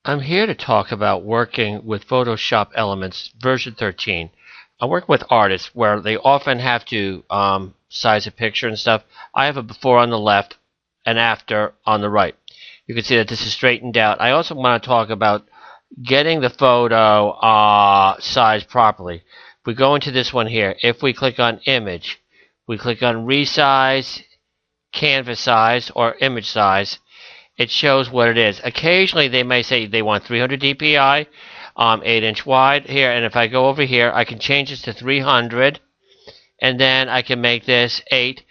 I'm here to talk about working with Photoshop Elements version 13. I work with artists where they often have to size a picture and stuff. I have a before on the left and after on the right. You can see that this is straightened out. I also want to talk about getting the photo sized properly. If we go into this one here, if we click on Image, we click on Resize, Canvas Size, or Image Size, it shows what it is. Occasionally they may say they want 300 dpi, 8-inch wide here, and if I go over here I can change this to 300, and then I can make this 8,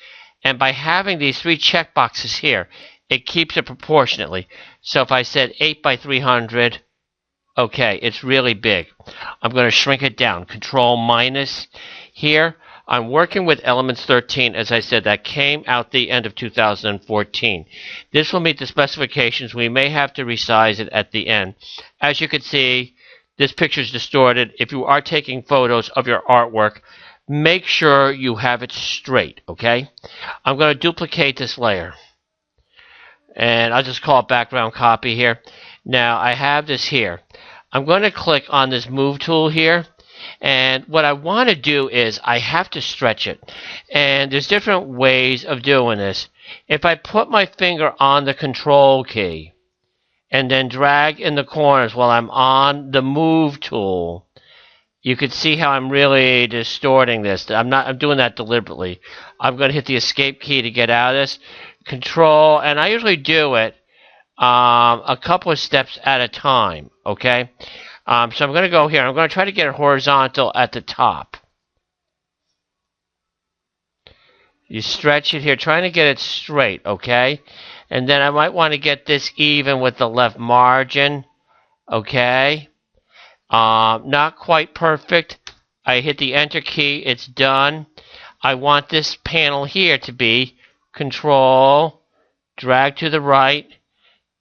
and by having these 3 check boxes here it keeps it proportionately. So if I said 8 by 300, okay, it's really big. I'm going to shrink it down, Control minus here. I'm working with Elements 13, as I said, that came out the end of 2014. This will meet the specifications. We may have to resize it at the end. As you can see, this picture is distorted. If you are taking photos of your artwork, make sure you have it straight, okay? I'm going to duplicate this layer. And I'll just call it background copy here. Now, I have this here. I'm going to click on this Move tool here. And what I want to do is I have to stretch it. And there's different ways of doing this. If I put my finger on the Control key and then drag in the corners while I'm on the Move tool, you can see how I'm really distorting this. I'm doing that deliberately. I'm going to hit the Escape key to get out of this. Control, and I usually do it a couple of steps at a time, okay? So I'm going to go here. I'm going to try to get it horizontal at the top. You stretch it here, trying to get it straight, okay? And then I might want to get this even with the left margin, okay? Not quite perfect. I hit the Enter key. It's done. I want this panel here to be Control, drag to the right,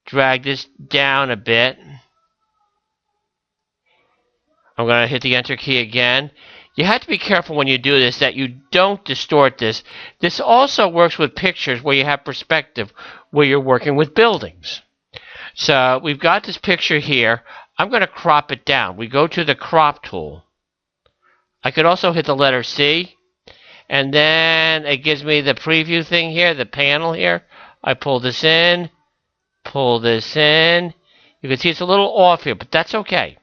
drag this down a bit. I'm going to hit the Enter key again. You have to be careful when you do this that you don't distort this. This also works with pictures where you have perspective, where you're working with buildings. So we've got this picture here. I'm going to crop it down. We go to the Crop tool. I could also hit the letter C, and then it gives me the preview thing here, the panel here. I pull this in, pull this in. You can see it's a little off here, but that's okay.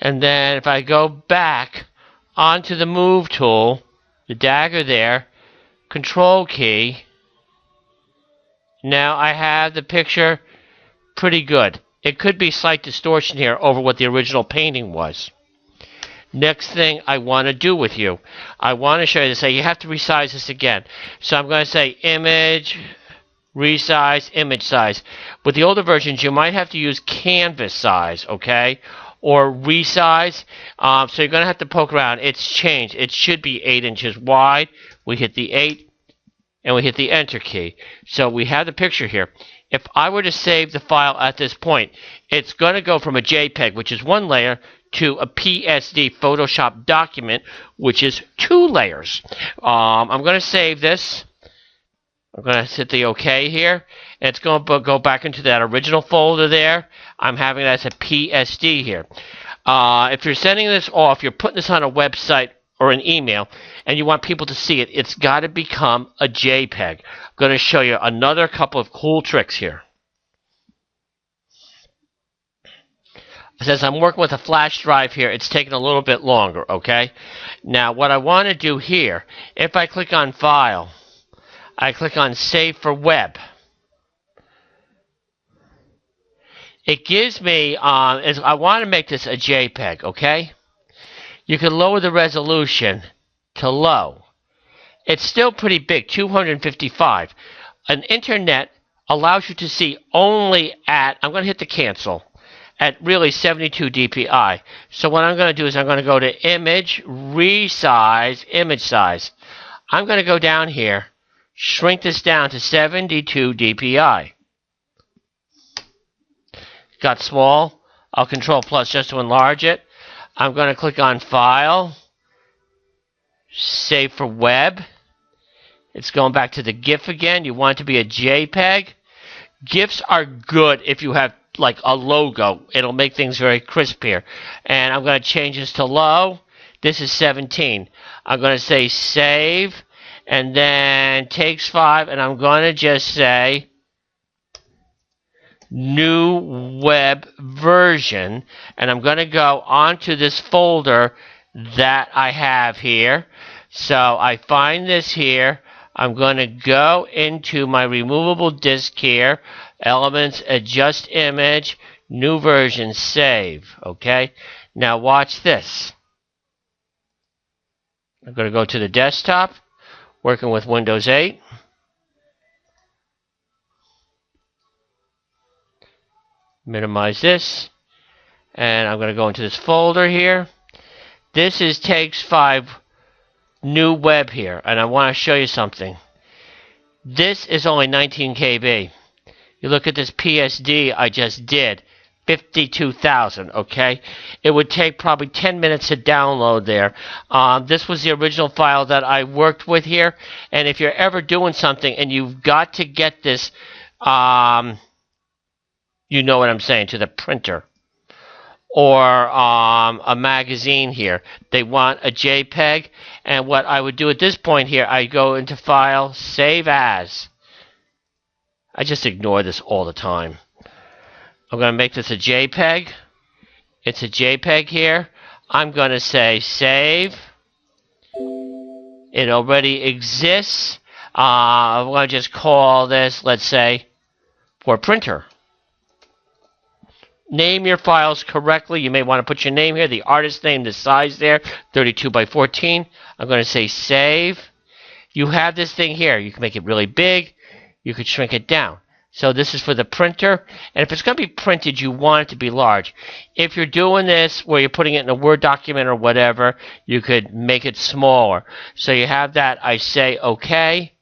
And then if I go back onto the Move tool, the dagger there, Control key, now I have the picture pretty good. It could be slight distortion here over what the original painting was. Next thing I want to do with you, I want to show you this. You have to resize this again. So I'm going to say Image, Resize, Image Size. With the older versions, you might have to use Canvas Size, okay? Or Resize. So you're going to have to poke around. It's changed. It should be 8 inches wide. We hit the 8, and we hit the Enter key. So we have the picture here. If I were to save the file at this point, it's going to go from a JPEG, which is 1 layer, to a PSD Photoshop document, which is 2 layers. I'm going to save this. I'm going to hit the OK here, and it's going to go back into that original folder there. I'm having that as a PSD here. If you're sending this off, you're putting this on a website or an email, and you want people to see it, it's got to become a JPEG. I'm going to show you another couple of cool tricks here. Since I'm working with a flash drive here, it's taking a little bit longer, okay? Now, what I want to do here, if I click on File, I click on Save for Web. It gives me, I want to make this a JPEG, okay? You can lower the resolution to low. It's still pretty big, 255. An internet allows you to see only at, I'm going to hit the cancel, at really 72 dpi. So what I'm going to do is I'm going to go to Image, Resize, Image Size. I'm going to go down here, shrink this down to 72 dpi. Got small. I'll Control plus just to enlarge it. I'm going to click on File, Save for Web, It's going back to the GIF again. You want it to be a JPEG. GIFs are good if you have like a logo. It'll make things very crisp here. And I'm going to change this to low. This is 17. I'm going to say save, and then takes 5, and I'm going to just say new web version, and I'm going to go onto this folder that I have here. So I find this here. I'm going to go into my removable disk here, elements, adjust image, new version, save. Okay, now watch this. I'm going to go to the desktop, working with Windows 8. Minimize this, and I'm going to go into this folder here. This is takes 5 new web here, and I want to show you something. This is only 19 KB. You look at this PSD I just did, 52,000, okay? It would take probably 10 minutes to download there. This was the original file that I worked with here, and if you're ever doing something and you've got to get this, you know what I'm saying, to the printer, or a magazine here. They want a JPEG, and what I would do at this point here, I go into File, Save As. I just ignore this all the time. I'm going to make this a JPEG. It's a JPEG here. I'm going to say Save. It already exists. I'm going to just call this, let's say, for printer. Name your files correctly. You may want to put your name here, the artist name, the size there, 32 by 14. I'm going to say save. You have this thing here. You can make it really big. You could shrink it down. So this is for the printer. And if it's going to be printed, you want it to be large. If you're doing this where you're putting it in a Word document or whatever, you could make it smaller. So you have that. I say OK.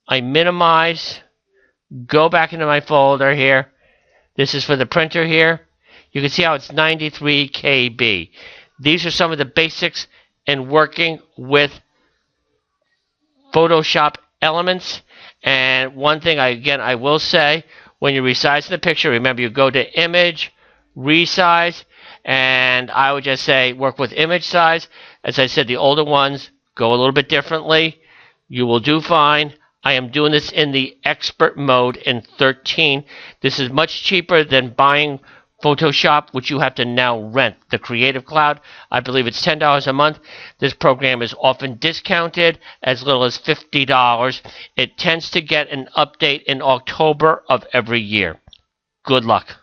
I minimize. Go back into my folder here. This is for the printer here. You can see how it's 93 KB. These are some of the basics in working with Photoshop elements. And one thing, I will say, when you resize the picture, remember you go to Image, Resize, and I would just say work with image size. As I said, the older ones go a little bit differently. You will do fine. I am doing this in the expert mode in 13. This is much cheaper than buying Photoshop, which you have to now rent. The Creative Cloud, I believe it's $10 a month. This program is often discounted as little as $50. It tends to get an update in October of every year. Good luck.